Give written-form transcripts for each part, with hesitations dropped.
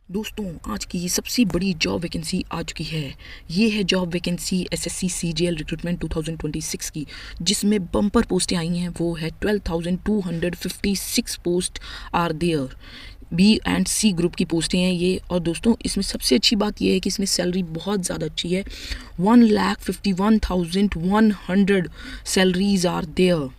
दोस्तों, आज की सबसे बड़ी जॉब वैकेंसी आ चुकी है। ये है job vacancy SSC CGL recruitment 2026 की, जिसमें बम्पर पोस्टें आई हैं। वो है 12,256 post are there. B and C group की पोस्टें हैं ये। और दोस्तों, इसमें सबसे अच्छी बात ये है कि इसमें सैलरी बहुत ज़्यादा अच्छी है। 1,51,100 सैलरीज आर देयर।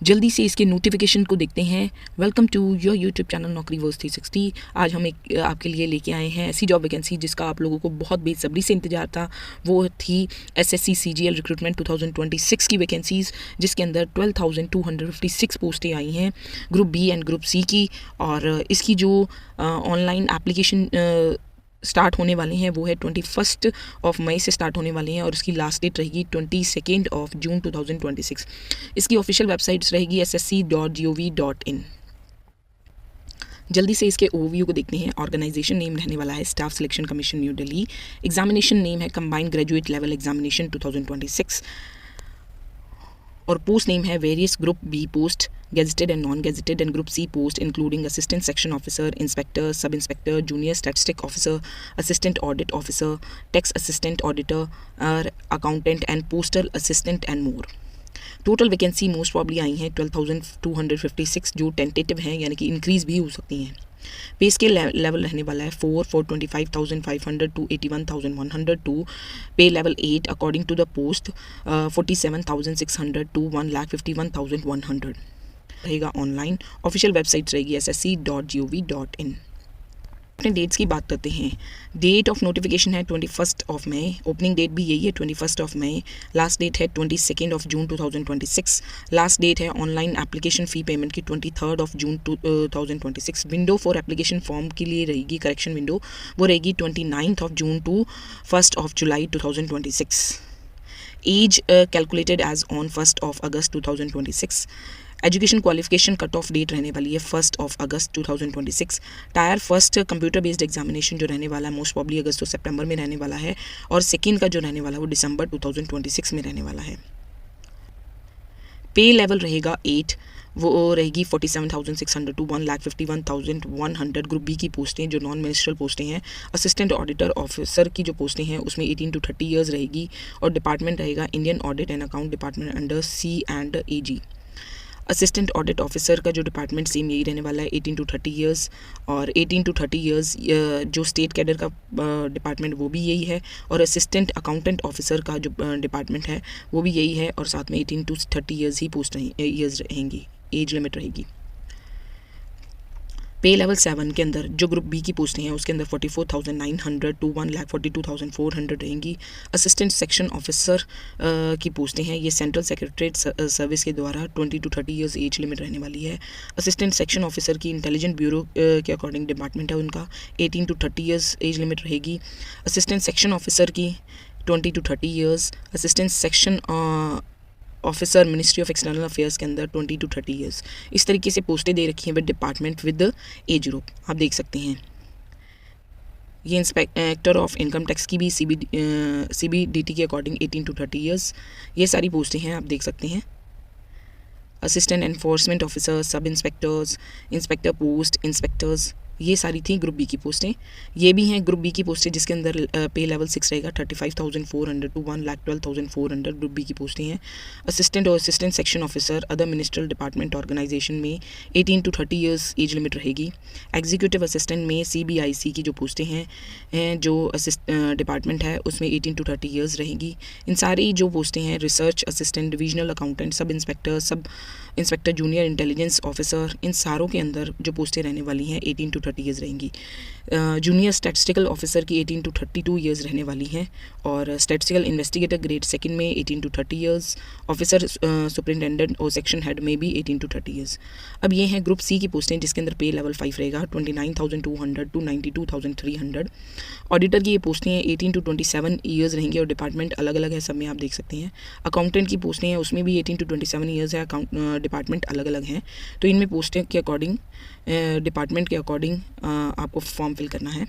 जल्दी से इसके नोटिफिकेशन को देखते हैं। Welcome to your YouTube channel Naukriverse 360। आज हम आपके लिए लेके आए हैं ऐसी जॉब वैकेंसी जिसका आप लोगों को बहुत बेसब्री से इंतजार था। वो थी एसएससी सीजीएल रिक्रूटमेंट 2026 की वैकेंसीज़, जिसके अंदर 12,256 पोस्टें आई हैं group B and group C की। और इसकी जो ऑनलाइन एप्लीकेशन स्टार्ट होने वाले हैं वो है 21 मई से स्टार्ट होने वाले हैं, और इसकी लास्ट डेट रहेगी 22 जून 2026। इसकी ऑफिशियल वेबसाइट्स रहेगी ssc.gov.in। जल्दी से इसके ओवरव्यू को देखते हैं। ऑर्गेनाइजेशन नेम रहने वाला है staff selection commission new Delhi. Examination name है कंबाइंड ग्रेजुएट लेवल एग्जामिनेशन 2026। और पोस्ट नेम है various group B post, gazetted and non gazetted, and group C post including assistant section officer, inspector, sub inspector, junior statistic officer, assistant audit officer, tax assistant auditor, accountant and postal assistant and more. Total vacancy most probably आई हैं 12,256, जो tentative हैं, यानी कि increase भी हो सकती हैं। पे स्केल लेवल रहने वाला है 4,25,500 to 81,100 to pay level 8 according to the post 47,600 to 1,51,100 रहेगा। ऑनलाइन ऑफिशियल वेबसाइट रहेगी ssc.gov.in। अपने डेट्स की बात करते हैं। डेट ऑफ नोटिफिकेशन है 21 मई। ओपनिंग डेट भी यही है 21 मई। लास्ट डेट है 22 जून 2026। लास्ट डेट है ऑनलाइन एप्लीकेशन फ़ी पेमेंट की 23 June 2026। Window for application form के लिए रहेगी करेक्शन विंडो, वो रहेगी 29 June to 1 July 2026। Age calculated age on 1 August 2026। Education qualification cut off date रहने वाली है 1 August 2026। Tier first computer based examination जो रहने वाला है मोस्ट प्रॉब्ली अगस्त और सितंबर में रहने वाला है, और सेकेंड का जो रहने वाला है वो दिसंबर 2026 में रहने वाला है। पे लेवल रहेगा 8, वो रहेगी 47,600 टू 1,51,100। ग्रुप बी की पोस्टें जो नॉन मिनिस्ट्रल पोस्टें हैं। असिस्टेंट ऑडिटर ऑफिसर की जो पोस्टें हैं उसमें 18 to 30 ईयर्स रहेगी, और डिपार्टमेंट रहेगा Indian audit and account department under C&AG। Assistant audit officer का जो डिपार्टमेंट सेम यही रहने वाला है 18 to 30 ईयर्स, और 18 to 30 ईयर्स जो स्टेट कैडर का डिपार्टमेंट वो भी यही है, और असिस्टेंट अकाउंटेंट ऑफिसर का जो डिपार्टमेंट है वो भी यही है, और साथ में 18 to 30 years he post years रहेंगी, एज लिमिट रहेगी। पे लेवल 7 के अंदर जो ग्रुप बी की पोस्टें हैं उसके अंदर 44,900 टू 1,42,400 रहेंगी। असिस्टेंट सेक्शन ऑफिसर की पोस्टें हैं, ये सेंट्रल सेक्रेटरीट सर्विस के द्वारा 20 to 30 ईयर्स एज लिमिट रहने वाली है। असिस्टेंट सेक्शन ऑफिसर की इंटेलिजेंट ब्यूरो के अकॉर्डिंग डिपार्टमेंट है उनका, 18 to 30 ईयर्स एज लिमिट रहेगी। असिस्टेंट सेक्शन ऑफिसर की 20 to 30 years. Assistant section officer ministry of external affairs के अंदर 20 to 30 ईयर्स। इस तरीके से पोस्टें दे रखी हैं with department with age group, आप देख सकते हैं। ये इंस्पेक्टर ऑफ इनकम टैक्स की भी CBDT के अकॉर्डिंग 18 to 30 ईयर्स। ये सारी पोस्टें हैं, आप देख सकते हैं। असिस्टेंट एनफोर्समेंट ऑफिसर, सब इंस्पेक्टर्स, इंस्पेक्टर पोस्ट, इंस्पेक्टर्स, ये सारी थी ग्रुप बी की पोस्टें। ये भी हैं ग्रुप बी की पोस्टें जिसके अंदर पे लेवल 6 रहेगा 35,400 टू 1,12,400 ग्रुप बी की पोस्टें हैं। असिस्टेंट और assistant section officer other ministerial department organisation में 18 to 30 ईयर्स एज लिमिट रहेगी। एग्जीक्यूटिव असिस्टेंट में CBIC की जो पोस्टें हैं जो डिपार्टमेंट है उसमें 18 to 30 ईयर्स रहेंगी। इन सारी जो पोस्टें हैं research assistant, divisional accountant, sub inspector junior intelligence officer, इन सारों के अंदर जो पोस्टें रहने वाली हैं 18 to 30 ईयर्स रहेंगी। जूनियर स्टैटिस्टिकल ऑफिसर की 18 to 32 ईयर्स रहने वाली हैं, और स्टैटिस्टिकल इन्वेस्टिगेटर ग्रेड सेकंड में 18 to 30 ईयर्स। ऑफिसर सुपरिटेंडेंट और सेक्शन हेड में भी 18 to 30 ईयर्स। अब ये हैं ग्रुप सी की पोस्टें जिसके अंदर पे लेवल 5 रहेगा 29,200 टू 92,300। ऑडिटर की ये पोस्टें हैं 18 to 27 ईयर्स रहेंगी, और डिपार्टमेंट अलग अलग है, सब में आप देख सकते हैं। अकाउंटेंट की पोस्टें हैं उसमें भी 18 to 27 ईयर्स है, डिपार्टमेंट अलग अलग हैं। तो इनमें पोस्टें के अकॉर्डिंग डिपार्टमेंट के अकॉर्डिंग आपको फॉर्म फिल करना है।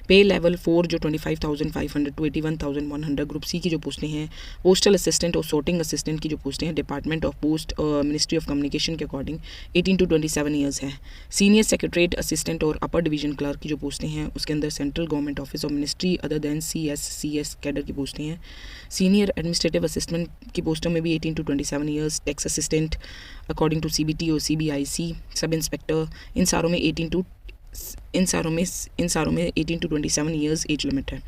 पे लेवल 4 जो 25,500 to 81,100। ग्रुप सी की जो पोस्टें हैं पोस्टल असिस्टेंट और सॉर्टिंग असिस्टेंट की जो पोस्टें हैं department of post ministry of communication के अकॉर्डिंग 18 to 27 ईयर्स है। सीनियर सेक्रेटरीट असिस्टेंट और अपर डिवीजन क्लर्क की जो पोस्टें हैं उसके अंदर सेंट्रल गवर्नमेंट ऑफिस और ministry other than CS cadre की पोस्टें हैं। सीनियर एडमिनिस्ट्रेटिव असिस्टेंट की पोस्टों में भी 18 to 27 years. Tax assistant according to CBT और CBIC। सब इंस्पेक्टर इन सारों में 18 to 27 ईयर्स एज लिमिट है।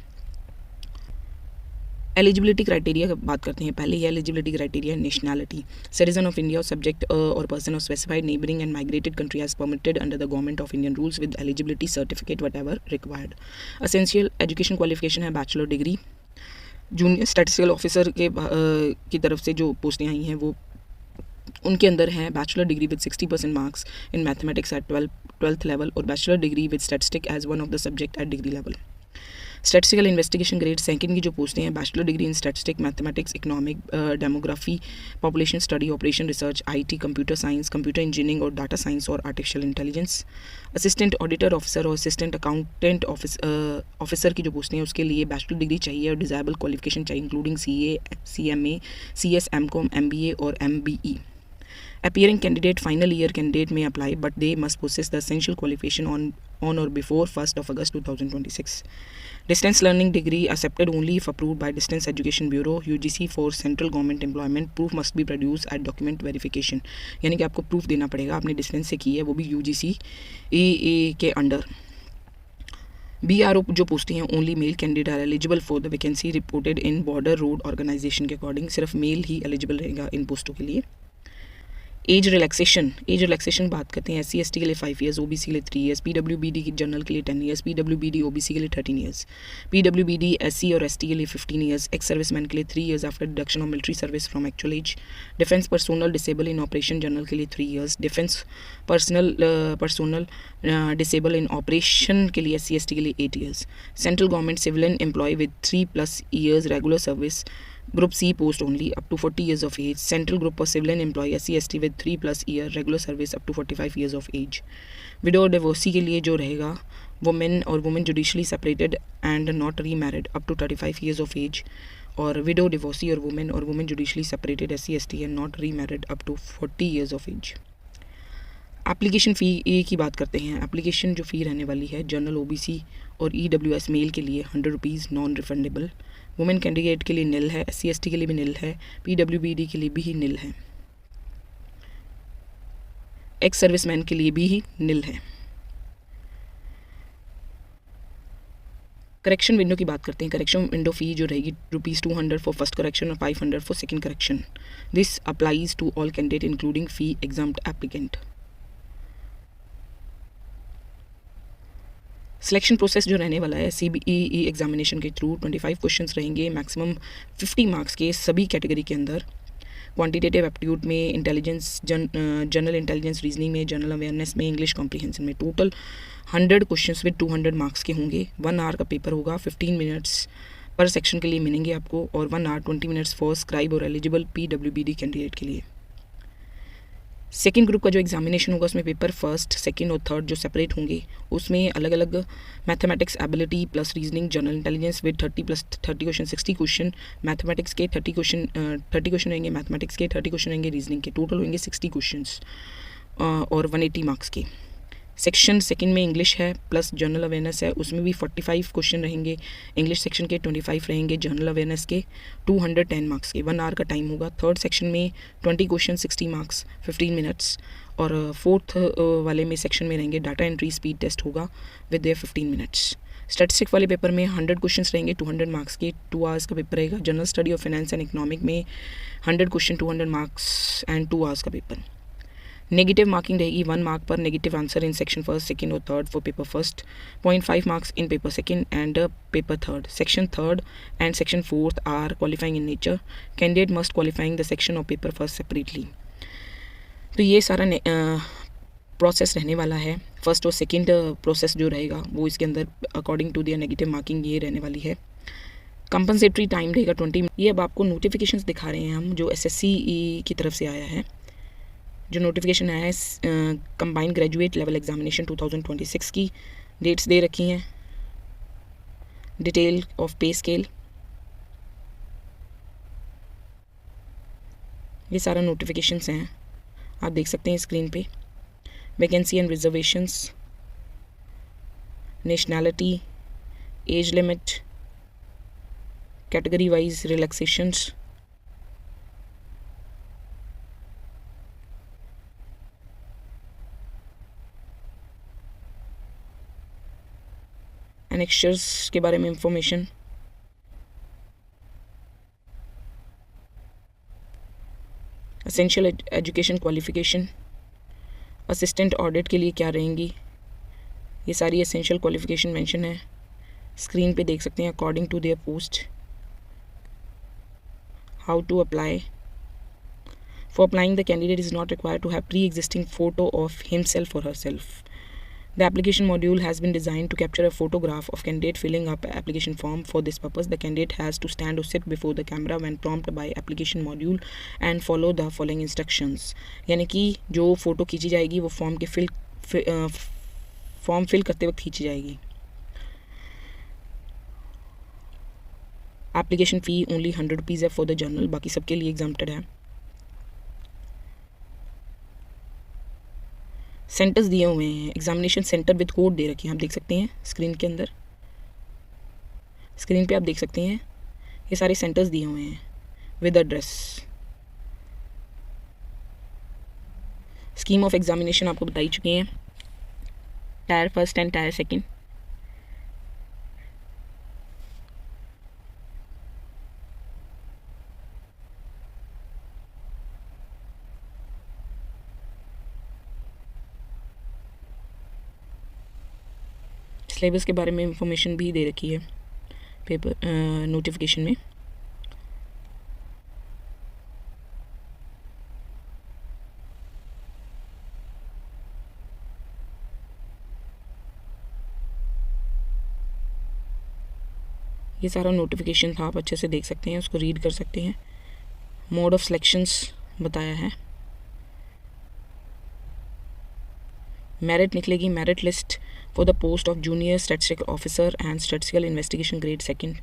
एलिजिबिलिटी क्राइटेरिया की बात करते हैं। पहले ये eligibility criteria nationality citizen of India subject और person of specified neighbouring and migrated country as permitted under the government of Indian rules with eligibility certificate whatever required. Essential education qualification है bachelor degree. Junior statistical officer की तरफ से जो पोस्टें आई हैं वो उनके अंदर हैं bachelor degree with 60% marks in mathematics at 12th level और bachelor degree with statistic as one of the subject at degree level. Statistical investigation grade second की जो पोस्टें हैं bachelor degree in statistic mathematics economic demography population study operation research IT computer science computer engineering और data science और artificial intelligence. Assistant auditor officer और assistant accountant officer की जो पोस्टें हैं उसके लिए बैचलर डिग्री चाहिए और डिज़ायबल क्वालिफिकेशन चाहिए including CA CMA CS MCOM MBA और MBE। Appearing candidate final year candidate may apply but they must possess the essential qualification on or before 1st of August 2026. Distance learning degree accepted only if approved by Distance Education Bureau UGC for central government employment. Proof must be produced at document verification. यानी कि आपको proof देना पड़ेगा आपने distance से की है वो भी UGC के अंडर। BRO जो पोस्टें हैं only male candidate are eligible for the vacancy reported in border road organisation के अकॉर्डिंग सिर्फ मेल ही एलिजिबल रहेगा इन पोस्टों के लिए। एज रिलैक्सेशन बात करते हैं SC ST के लिए 5 ईयर्स OBC के लिए 3 ईयर्स PWBD की जनरल के लिए 10 ईयर्स PWBD OBC के लिए 13 ईयर्स PWBD SC और ST के लिए 15 ईयर्स एक्स सर्विसमैन के लिए 3 years after deduction of military service from actual age. Defence personnel disable in operation general के लिए 3 years defence personnel disable in operation के लिए SC ST के लिए 8 years. Central government civilian employ with 3+ years regular service Group C post only up to 40 years of age. Central group of civilian employee SC ST with 3+ year regular service up to 45 years of age. Widow और divorcee के लिए जो रहेगा women और women judicially separated and not remarried up to 35 years of age और widow divorcee और women judicially separated SC ST and not remarried up to 40 years of age. Application fee की बात करते हैं। एप्लीकेशन जो फ़ी रहने वाली है जनरल OBC और EWS मेल के लिए 100 rupees non refundable. Women candidate के लिए निल है SC ST के लिए भी निल है PWBD के लिए भी ही निल है एक्स सर्विसमैन के लिए भी ही निल है। करेक्शन विंडो की बात करते हैं। करेक्शन विंडो फ़ी जो रहेगी ₹200 फॉर फर्स्ट करेक्शन और 500 for second correction. This applies to all candidate including fee exempted applicant. Selection process जो रहने वाला है CBE एग्जामिनेशन के थ्रू 25 क्वेश्चंस रहेंगे मैक्सिमम 50 मार्क्स के सभी कैटेगरी के अंदर। क्वांटिटेटिव एप्टीट्यूड में इंटेलिजेंस जनरल इंटेलिजेंस रीजनिंग में जनरल अवेयरनेस में इंग्लिश कॉम्प्रिहेंशन में टोटल 100 क्वेश्चंस विद 200 मार्क्स के होंगे। 1 आवर का पेपर होगा 15 मिनट्स पर सेक्शन के लिए मिलेंगे आपको और 1 आवर 20 मिनट्स फॉर स्क्राइब और एलिजिबल PWBD कैंडिडेट के लिए। सेकेंड ग्रुप का जो एग्जामिनेशन होगा उसमें पेपर फर्स्ट सेकंड और थर्ड जो सेपरेट होंगे उसमें अलग अलग mathematics ability plus reasoning general intelligence with 30+30 question 60 question mathematics के 30 क्वेश्चन रहेंगे मैथमेटिक्स के 30 क्वेश्चन रहेंगे रीजनिंग के टोटल होंगे 60 क्वेश्चंस और 180 मार्क्स के। सेक्शन सेकंड में इंग्लिश है प्लस जनरल अवेयरनेस है उसमें भी 45 क्वेश्चन रहेंगे इंग्लिश सेक्शन के 25 रहेंगे जनरल अवेयरनेस के 210 मार्क्स के 1 आवर का टाइम होगा। थर्ड सेक्शन में 20 क्वेश्चन 60 मार्क्स 15 मिनट्स और फोर्थ वाले में सेक्शन में रहेंगे डाटा एंट्री स्पीड टेस्ट होगा विद देयर 15 मिनट्स। स्टैटिस्टिक वाले पेपर में 100 क्वेश्चंस रहेंगे 200 मार्क्स के 2 आवर्स का पेपर रहेगा। General study of finance and economic में 100 क्वेश्चन 200 मार्क्स एंड 2 आवर्स का पेपर। नेगेटिव मार्किंग रहेगी 1 मार्क पर negative answer in section first second और third for paper first 0.5 marks in paper second and paper third. Section third and section fourth are qualifying in nature candidate must qualifying the section of paper first separately. तो ये सारा process रहने वाला है। First और second process जो रहेगा वो इसके अंदर according to their negative marking ये रहने वाली है। कंपनसेटरी टाइम रहेगा 20। ये अब आपको नोटिफिकेशंस दिखा रहे हैं हम जो SSC की तरफ से आया है। जो नोटिफिकेशन आया है कंबाइंड ग्रेजुएट लेवल एग्जामिनेशन 2026 की डेट्स दे रखी हैं डिटेल ऑफ पे स्केल, ये सारा नोटिफिकेशंस हैं, आप देख सकते हैं स्क्रीन पे। Vacancy and reservations, nationality, age limit, category wise relaxations, annexures के बारे में information, essential education qualification, assistant audit के लिए क्या रहेंगी, ये सारी एसेंशियल क्वालिफिकेशन मेंशन है, स्क्रीन पे देख सकते हैं। According to their post, how to apply. For applying, the candidate is not required to have pre-existing photo of himself or herself. The application module has been designed to capture a photograph of candidate filling up application form. For this purpose, the candidate has to stand or sit before the camera when prompted by application module and follow the following instructions. यानी कि जो photo खींची जाएगी वो form fill करते वक्त खींची जाएगी। एप्लीकेशन फ़ी ओनली 100 रुपीज़ है फॉर द जर्नल, बाकी सबके लिए एग्जाम्प्टेड है। सेंटर्स दिए हुए हैं, एग्जामिनेशन सेंटर विद कोड दे रखी है, आप देख सकते हैं स्क्रीन के अंदर। स्क्रीन पे आप देख सकते हैं ये सारे सेंटर्स दिए हुए हैं with address. Scheme of examination आपको बताई चुके हैं, tyre first and tyre second. Syllabus के बारे में इंफॉर्मेशन भी दे रखी है पेपर नोटिफिकेशन में। ये सारा नोटिफिकेशन था, आप अच्छे से देख सकते हैं, उसको रीड कर सकते हैं। मोड ऑफ सिलेक्शंस बताया है। मेरिट निकलेगी, merit list for the post of junior statistical officer and statistical investigation grade 2।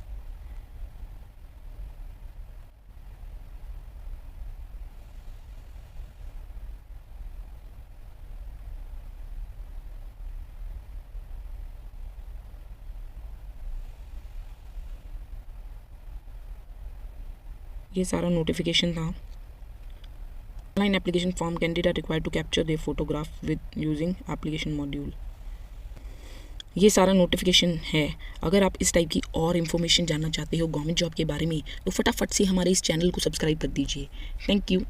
ये सारा नोटिफिकेशन था। Online application form, candidate are required to capture their photograph with using application module. ये सारा notification है। अगर आप इस टाइप की और इन्फॉर्मेशन जानना चाहते हो गवर्नमेंट जॉब के बारे में तो फटाफट से हमारे इस चैनल को सब्सक्राइब कर दीजिए। Thank you.